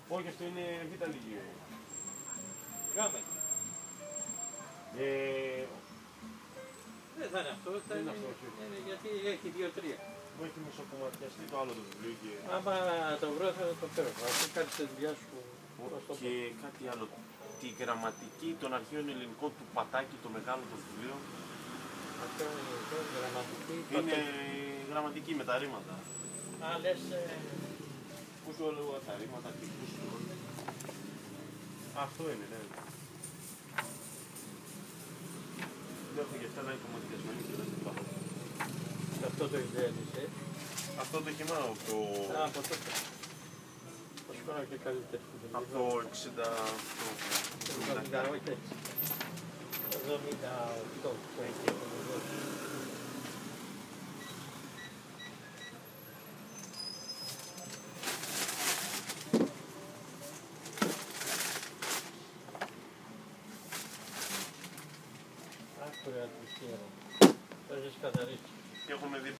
Όχι, αυτό είναι β' λυκείο. Γάμα. Δεν θα είναι αυτό, θα είναι, γιατί έχει 2-3. Μου έχει μισοκομματιαστεί το άλλο το βιβλίο και... Άμα το βρω θα το φέρω. Αφού κάνεις τη δουλειά σου. Και κάτι άλλο. Τη γραμματική των αρχαίων ελληνικών του Πατάκη, το μεγάλο το βιβλίο. Αυτό είναι γραμματική. Είναι γραμματική με τα ρήματα. Α, λες... Πού σου όλο τα ρήματα και πού σου όλο. Αυτό είναι, ναι. Δεν έχω γι' αυτά να είναι κομματιασμένοι και δεν υπάρχουν. Αυτό το ιδέανησε. Αυτό το έχημα από το... Α, από τότε. Πώς κάνω και καλύτερη. Από το 68. 70, όχι έτσι. 78. Άκουρα τη χαίρομαι. Θα έχεις καθαρίσει. Και έχουμε δει